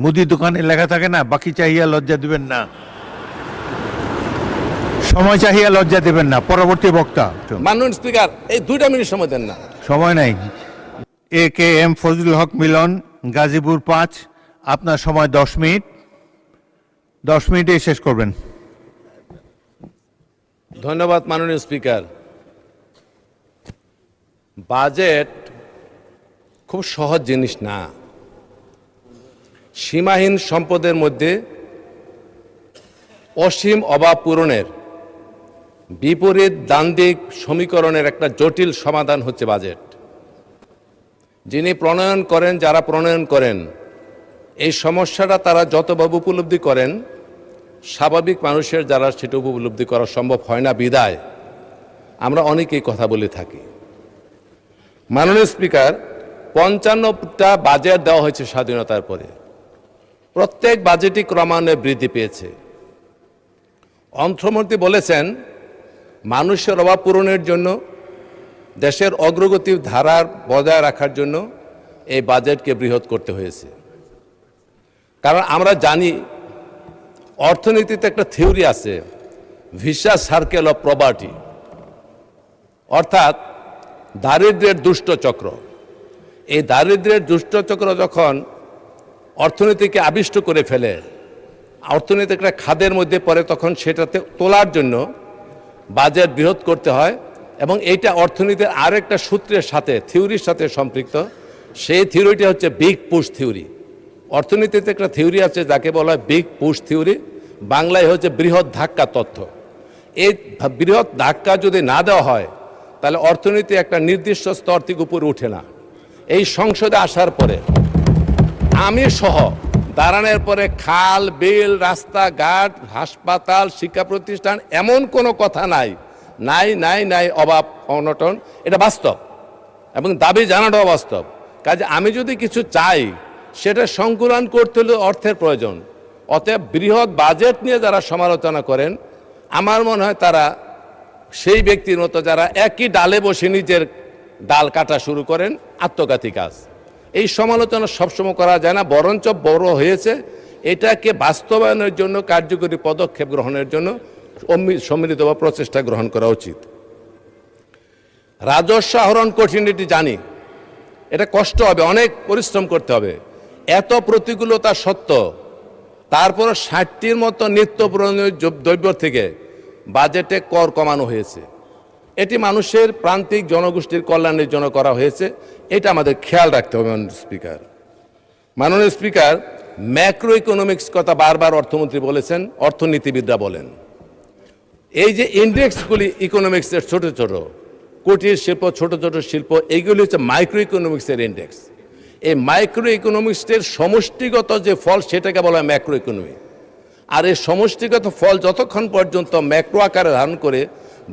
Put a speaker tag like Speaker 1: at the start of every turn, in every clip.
Speaker 1: মুদি দোকানে লেখা থাকে না, বাকি চাহিয়া লজ্জা দিবেন না, সময় চাহিয়া লজ্জা দিবেন না। পরবর্তী বক্তা।
Speaker 2: মাননীয় স্পিকার, এই 2টা মিনিট সময় দেন না।
Speaker 1: সময় নাই। AKM ফজলুল হক মিলন, গাজীপুর 5, আপনার সময় 10 মিনিট। 10 মিনিটে শেষ করবেন।
Speaker 2: ধন্যবাদ মাননীয় স্পিকার। বাজেট খুব সহজ জিনিস না। সীমাহীন সম্পদের মধ্যে অসীম অভাব পূরণের বিপরীত দ্বান্দ্বিক সমীকরণের একটা জটিল সমাধান হচ্ছে বাজেট। যিনি প্রণয়ন করেন, যারা প্রণয়ন করেন, এই সমস্যাটা তারা যতভাবে উপলব্ধি করেন, স্বাভাবিক মানুষের যারা সেটা উপলব্ধি করা সম্ভব হয় না বিদায় আমরা অনেকেই কথা বলে থাকি। মাননীয় স্পিকার, 55টা বাজেট দেওয়া হয়েছে স্বাধীনতার পরে। প্রত্যেক বাজেটই ক্রমান্বয়ে বৃদ্ধি পেয়েছে। অর্থমন্ত্রী বলেছেন মানুষের অভাব পূরণের জন্য, দেশের অগ্রগতির ধারার বজায় রাখার জন্য এই বাজেটকে বৃহৎ করতে হয়েছে। কারণ আমরা জানি অর্থনীতিতে একটা থিওরি আছে, ভিশাস সার্কেল অফ পভার্টি, অর্থাৎ দারিদ্র্যের দুষ্ট চক্র। এই দারিদ্র্যের দুষ্ট চক্র যখন অর্থনীতিকে আবিষ্ট করে ফেলে, অর্থনীতি একটা খাদের মধ্যে পড়ে, তখন সেটাতে তোলার জন্য বাজেট বৃহৎ করতে হয়। এবং এইটা অর্থনীতির আরেকটা সূত্রের সাথে, থিওরির সাথে সম্পৃক্ত। সেই থিওরিটি হচ্ছে বিগ পুশ থিওরি। অর্থনীতিতে একটা থিওরি আছে যাকে বলা হয় বিগ পুশ থিওরি, বাংলায় হচ্ছে বৃহৎ ধাক্কা তত্ত্ব। এই বৃহৎ ধাক্কা যদি না দেওয়া হয় তাহলে অর্থনীতি একটা নির্দিষ্ট স্তর থেকে উপরে উঠে না। এই সংসদে আসার পরে আমি সহ দাঁড়ানোর পরে খাল, বিল, রাস্তাঘাট, হাসপাতাল, শিক্ষা প্রতিষ্ঠান, এমন কোনো কথা নাই নাই নাই নাই অভাব অনটন। এটা বাস্তব এবং দাবি জানাটাও বাস্তব। কাজে আমি যদি কিছু চাই সেটা সংকুলান করতে হলে অর্থের প্রয়োজন। অতএব বৃহৎ বাজেট নিয়ে যারা সমালোচনা করেন, আমার মনে হয় তারা সেই ব্যক্তির মতো যারা একই ডালে বসে নিজের ডাল কাটা শুরু করেন, আত্মঘাতী কাজ। এই সমালোচনা সবসময় করা যায় না, বরঞ্চ বড় হয়েছে এটাকে বাস্তবায়নের জন্য কার্যকরী পদক্ষেপ গ্রহণের জন্য সম্মিলিত বা প্রচেষ্টা গ্রহণ করা উচিত। রাজস্ব আহরণ কঠিন, এটি জানি, এটা কষ্ট হবে, অনেক পরিশ্রম করতে হবে। এত প্রতিকূলতা সত্ত্বেও তারপর 60টির মতো নিত্য প্রয়োজনীয় দ্রব্য থেকে বাজেটে কর কমানো হয়েছে। এটি মানুষের প্রান্তিক জনগোষ্ঠীর কল্যাণের জন্য করা হয়েছে, এটা আমাদের খেয়াল রাখতে হবে। মাননীয় স্পিকার, মাননীয় স্পিকার, ম্যাক্রো ইকোনমিক্স কথা বারবার অর্থমন্ত্রী বলেছেন, অর্থনীতিবিদরা বলেন। এই যে ইন্ডেক্সগুলি ইকোনমিক্সের ছোট ছোট কুটির শিল্প, ছোট ছোট শিল্প, এইগুলি হচ্ছে মাইক্রো ইকোনমিক্সের ইন্ডেক্স। এই মাইক্রো ইকোনমিক্সের সমষ্টিগত যে ফল সেটাকে বলা হয় ম্যাক্রো ইকোনমি। আর এই সমষ্টিগত ফল যতক্ষণ পর্যন্ত ম্যাক্রো আকারে ধারণ করে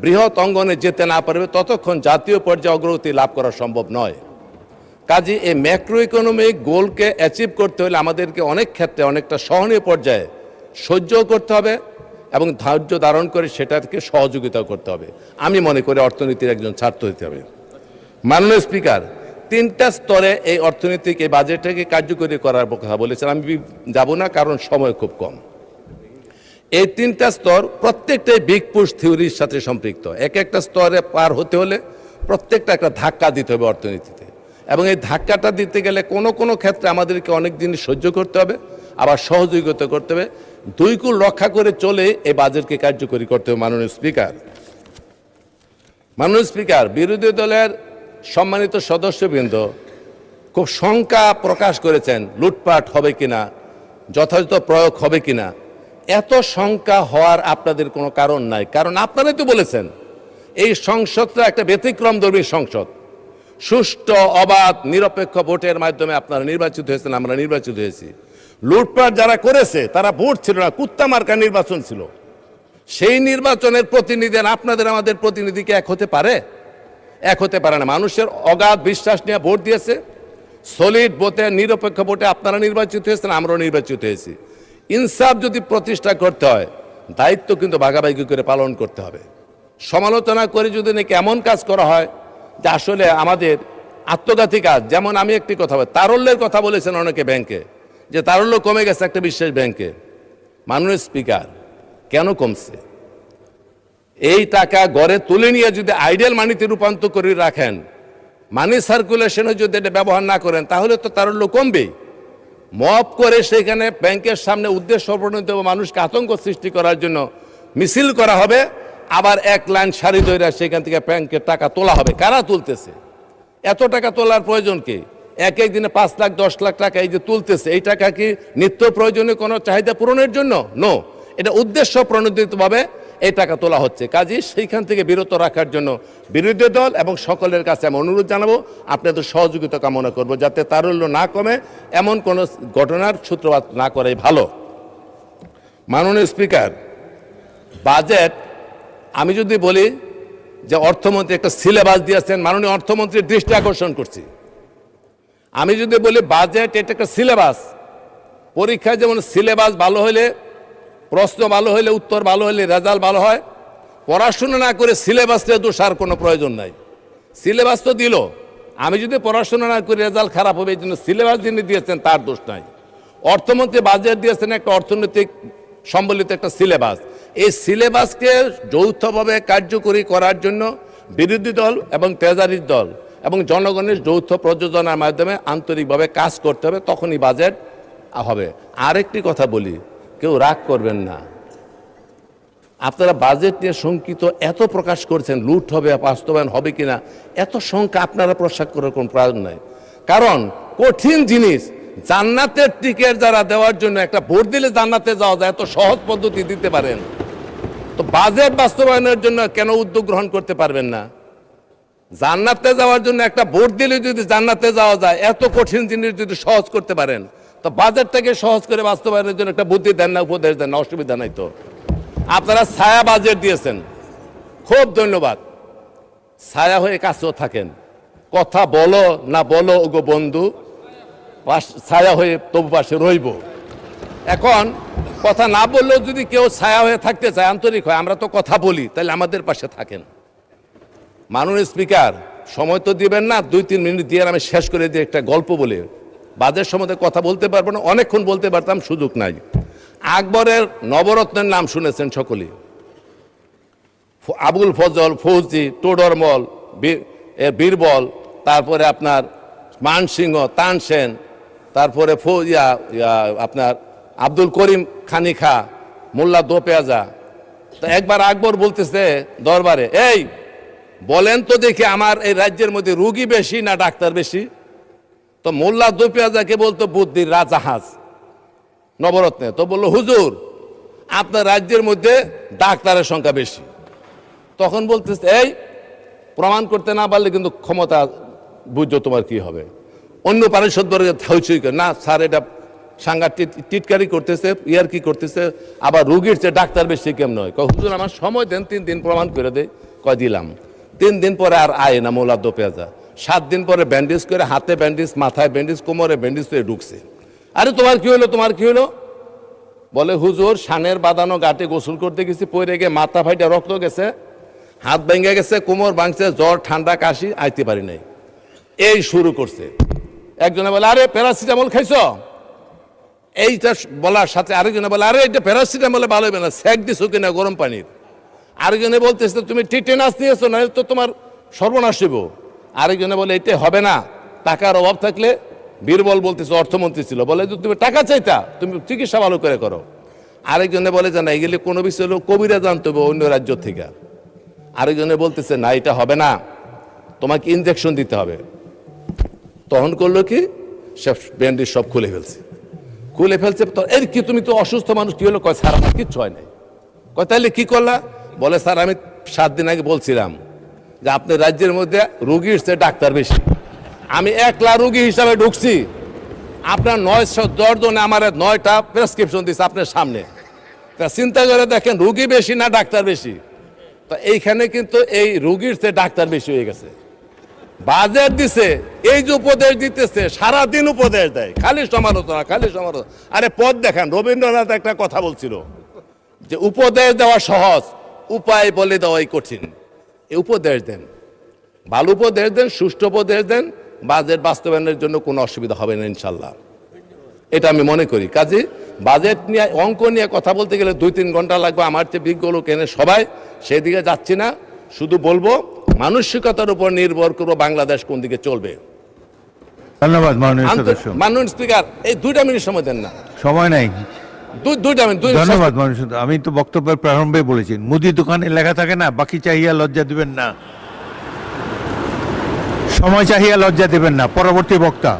Speaker 2: বৃহৎ অঙ্গনে যেতে না পারবে, ততক্ষণ জাতীয় পর্যায়ে অগ্রগতি লাভ করা সম্ভব নয়। কাজে এই ম্যাক্রো ইকোনমিক গোলকে অ্যাচিভ করতে হলে আমাদেরকে অনেক ক্ষেত্রে অনেকটা সহনীয় পর্যায়ে সহ্য করতে হবে এবং ধৈর্য ধারণ করে সেটাকে সহযোগিতা করতে হবে। আমি মনে করি অর্থনীতির একজন ছাত্র হতে হবে। মাননীয় স্পিকার, 3টা স্তরে এই অর্থনৈতিক এই বাজেটটাকে কার্যকরী করার কথা বলেছেন। আমি যাব না কারণ সময় খুব কম। এই 3টা স্তর প্রত্যেকটাই বিগ পুশ থিওরির সাথে সম্পৃক্ত। এক একটা স্তরে পার হতে হলে প্রত্যেকটা একটা ধাক্কা দিতে হবে অর্থনীতিতে, এবং এই ধাক্কাটা দিতে গেলে কোনো কোনো ক্ষেত্রে আমাদেরকে অনেক দিন সহ্য করতে হবে, আবার সহযোগিতা করতে হবে। 2 কূল রক্ষা করে চলে এই বাজেটকে কার্যকরী করতে হবে। মাননীয় স্পিকার, মাননীয় স্পিকার, বিরোধী দলের সম্মানিত সদস্যবৃন্দ খুব শঙ্কা প্রকাশ করেছেন লুটপাট হবে কিনা, যথাযথ প্রয়োগ হবে কিনা। এত শঙ্কা হওয়ার আপনাদের কোনো কারণ নাই, কারণ আপনারাই তো বলেছেন এই সংসদটা একটা ব্যতিক্রমধর্মী সংসদ। সুষ্ঠু, অবাধ, নিরপেক্ষ ভোটের মাধ্যমে আপনারা নির্বাচিত হয়েছেন, আমরা নির্বাচিত হয়েছি। লুটপাট যারা করেছে তারা ভোট ছিল না, কুত্তা মার্কা নির্বাচন ছিল। সেই নির্বাচনের প্রতিনিধি আপনাদের আমাদের প্রতিনিধিকে এক হতে পারে? এক হতে পারে না। মানুষের অগাধ বিশ্বাস নিয়ে ভোট দিয়েছে, সলিড ভোটে, নিরপেক্ষ ভোটে আপনারা নির্বাচিত হয়েছেন, আমরাও নির্বাচিত হয়েছি। ইনসাফ যদি প্রতিষ্ঠা করতে হয়, দায়িত্ব কিন্তু ভাগাভাগি করে পালন করতে হবে। সমালোচনা করে যদি নাকি এমন কাজ করা হয় যে আসলে আমাদের আত্মঘাতী কাজ, যেমন আমি একটি কথা বলি, তারল্যের কথা বলেছেন অনেকে ব্যাংকে, যে তারল্য কমে গেছে একটা বিশেষ ব্যাংকে। মাননীয় স্পিকার, কেন কমছে? এই টাকা গড়ে তুলে নিয়ে যদি আইডিয়াল মানিতে রূপান্তর করে রাখেন, মানি সার্কুলেশনে যদি এটা ব্যবহার না করেন, তাহলে তো তারল্য কমবেই। মব করে সেখানে ব্যাংকের সামনে উদ্দেশ্য প্রণীত মানুষকে আতঙ্ক সৃষ্টি করার জন্য মিছিল করা হবে, আবার এক লাইন সারি ধরে সেখান থেকে ব্যাংকের টাকা তোলা হবে। কারা তুলতেছে? এত টাকা তোলার প্রয়োজন কি? এক এক দিনে 5 লাখ 10 লাখ টাকা এই যে তুলতেছে, এই টাকা কি নিত্য প্রয়োজনীয় কোনো চাহিদা পূরণের জন্য? নো, এটা উদ্দেশ্য প্রণোদিতভাবে এই টাকা তোলা হচ্ছে। কাজেই সেইখান থেকে বিরত রাখার জন্য বিরোধী দল এবং সকলের কাছে আমি অনুরোধ জানাবো, আপনাদের সহযোগিতা কামনা করব, যাতে তারল্য না কমে, এমন কোনো ঘটনার সূত্রপাত না করাই ভালো। মাননীয় স্পিকার, বাজেট আমি যদি বলি যে অর্থমন্ত্রী একটা সিলেবাস দিয়েছেন, মাননীয় অর্থমন্ত্রীর দৃষ্টি আকর্ষণ করছি। আমি যদি বলি বাজেট এটা একটা সিলেবাস, পরীক্ষায় যেমন সিলেবাস ভালো হলে, প্রশ্ন ভালো হলে, উত্তর ভালো হলে রেজাল্ট ভালো হয়, পড়াশোনা না করে সিলেবাসটা দোষার কোনো প্রয়োজন নাই। সিলেবাস তো দিল, আমি যদি পড়াশোনা না করি রেজাল্ট খারাপ হবে, এই জন্য সিলেবাস যিনি দিয়েছেন তার দোষ নাই। অর্থমন্ত্রী বাজেট দিয়েছেন একটা অর্থনৈতিক সম্বলিত একটা সিলেবাস। এই সিলেবাসকে যৌথভাবে কার্যকরী করার জন্য বিরোধী দল এবং ট্রেজারির দল এবং জনগণের যৌথ প্রযোজনার মাধ্যমে আন্তরিকভাবে কাজ করতে হবে, তখনই বাজেট হবে। আরেকটি কথা বলি, কেউ রাগ করবেন না, আপনারা বাজেট নিয়ে শঙ্কিত এত প্রকাশ করছেন, লুট হবে, বাস্তবায়ন হবে কিনা, এত শঙ্কা আপনারা প্রকাশ করার কোনো প্রয়োজন নাই। কারণ কঠিন জিনিস, জান্নাতের টিকিট যারা দেওয়ার জন্য একটা ভোট দিলে জান্নাতে যাওয়া যায়, এত সহজ পদ্ধতি দিতে পারেন, তো বাজেট বাস্তবায়নের জন্য কেন উদ্যোগ গ্রহণ করতে পারবেন না? জান্নাতে যাওয়ার জন্য একটা ভোট দিলে যদি জান্নাতে যাওয়া যায়, এত কঠিন জিনিস যদি সহজ করতে পারেন, তো বাজেটটাকে সহজ করে বাস্তবায়নের জন্য একটা বুদ্ধি দেন না, উপদেশ দেন না, অসুবিধা নাই তো। আপনারা ছায়া বাজেট দিয়েছেন, খুব ধন্যবাদ। ছায়া হয়ে কাছেও থাকেন, কথা বলো না বলো ওগো বন্ধু, ছায়া হয়ে তবু পাশে রইব। এখন কথা না বললেও যদি কেউ ছায়া হয়ে থাকতে চায়, আন্তরিক হয়, আমরা তো কথা বলি, তাহলে আমাদের পাশে থাকেন। মাননীয় স্পিকার, সময় তো দিবেন না, 2-3 মিনিট দিয়ে আমি শেষ করে দিয়ে একটা গল্প বলে, বাজেট সম্বন্ধে কথা বলতে পারবো না, অনেকক্ষণ বলতে পারতাম, সুযোগ নাই। আকবরের নবরত্নের নাম শুনেছেন সকলেই, আবুল ফজল, ফৌজি, টোডরমল, বীরবল, তারপরে আপনার মানসিংহ, তানসেন, তারপরে আপনার আব্দুল করিম খানি খা, মোল্লা দোপেয়াজা। তো একবার আকবর বলতেছে দরবারে, এই বলেন তো দেখি আমার এই রাজ্যের মধ্যে রুগী বেশি না ডাক্তার বেশি? তো মোল্লা দোপেয়াজাকে বলতো বুদ্ধির রাজাহাজ নবরত্নে। তো বললো, হুজুর আপনার রাজ্যের মধ্যে ডাক্তারের সংখ্যা বেশি। তখন বলতেছে, এই প্রমাণ করতে না পারলে কিন্তু ক্ষমতা বুঝছো তোমার কি হবে। অন্য পারিষদ বর্গের হইচই করে, না স্যার এটা সাংঘাতিক টিটকারি করতেছে, কি করতেছে, আবার রুগীর চেয়ে ডাক্তার বেশি কেমন হয়। হুজুর আমার সময় দেন, 3 দিন প্রমাণ করে দেয়। দিলাম। 3 দিন পরে আর আয় না মোল্লা দোপেয়াজা। 7 দিন পরে ব্যান্ডেজ করে, হাতে ব্যান্ডেজ, মাথায় ব্যান্ডেজ, কোমরে ব্যান্ডেজ করে ঢুকছে। আরে তোমার কি হলো, তোমার কি হলো? বলে, হুজুর সানের বাঁধানো ঘাটে গোসল করতে গেছি, পরে গিয়ে মাথা ফাইটা রক্ত গেছে, হাত ভেঙে গেছে, কোমর ভাঙছে, জ্বর ঠান্ডা কাশি, আইতে পারি নাই। এই শুরু করছে। একজনে বলে, আরে প্যারাসিটামল খাইছ? এইটা বলার সাথে আরেকজনে বলে, আরে এটা প্যারাসিটামলে ভালো হবে না, সেক দিছো কিনা গরম পানির। আরেকজনে বলতেছে, তুমি টিটেনাস নিয়েছো না, তো তোমার সর্বনাশ হইব। আরেকজনে বলে, এটা হবে না, টাকার অভাব থাকলে, বীরবল বলতেছে, অর্থমন্ত্রী ছিল, বলে যে তুমি টাকা চাইতা, তুমি চিকিৎসা ভালো করে করো। আরেকজনে বলে যে না, এগুলি কোনো বিষয় হলো কবিরা জানতে হবে অন্য রাজ্য থেকে। আরেকজনে বলতেছে, না এটা হবে না, তোমাকে ইনজেকশন দিতে হবে। তখন করলো কি, সব ব্যান্ডেজ সব খুলে ফেলছে। তো এর কি, তুমি তো অসুস্থ মানুষ, কি হলো? কয় স্যার আমার কিচ্ছু হয় নাই। কয় তাহলে কি করলা? বলে, স্যার আমি 7 দিন আগে বলছিলাম যে আপনার রাজ্যের মধ্যে রুগীর চেয়ে ডাক্তার বেশি। আমি একলা রুগী হিসাবে ঢুকছি, আপনার 910 জনে আমার 9টা প্রেসক্রিপশন দিচ্ছে আপনার সামনে। তা চিন্তা করে দেখেন, রুগী বেশি না ডাক্তার বেশি? তো এইখানে কিন্তু এই রুগীর চেয়ে ডাক্তার বেশি হয়ে গেছে। বাজেট দিছে, এই যে উপদেশ দিতেছে, সারাদিন উপদেশ দেয়, খালি সমালোচনা, খালি সমালোচনা। আরে পদ দেখান। রবীন্দ্রনাথ একটা কথা বলছিল যে উপদেশ দেওয়া সহজ, উপায় বলে দেওয়াই কঠিন। এই উপদেশ দেন, ভালো উপদেশ দেন, সুষ্ঠু উপদেশ দেন, বাজেট বাস্তবায়নের জন্য কোনো অসুবিধা হবে না ইনশাল্লাহ। এটা আমি মনে করি। কাজে বাজেট নিয়ে অঙ্ক নিয়ে কথা বলতে গেলে 2-3 ঘন্টা লাগবে, আমার চেয়ে বিজ্ঞ লোক এনে সবাই সেদিকে যাচ্ছি না। শুধু বলবো মানসিকতার উপর নির্ভর করবো বাংলাদেশ কোন দিকে চলবে।
Speaker 1: ধন্যবাদ মাননীয় সদস্য।
Speaker 2: মাননীয় স্পিকার, এই 2টা মিনিট সময় দেন না।
Speaker 1: সময় নাই।
Speaker 2: 2টা মিনিট।
Speaker 1: ধন্যবাদ মাননীয় সদস্য। আমি তো বক্তব্যের প্রারম্ভে বলেছি, মুদি দোকানে লেখা থাকে না, বাকি চাহিয়া লজ্জা দিবেন না, সময় চাহিয়া লজ্জা দিবেন না। পরবর্তী বক্তা।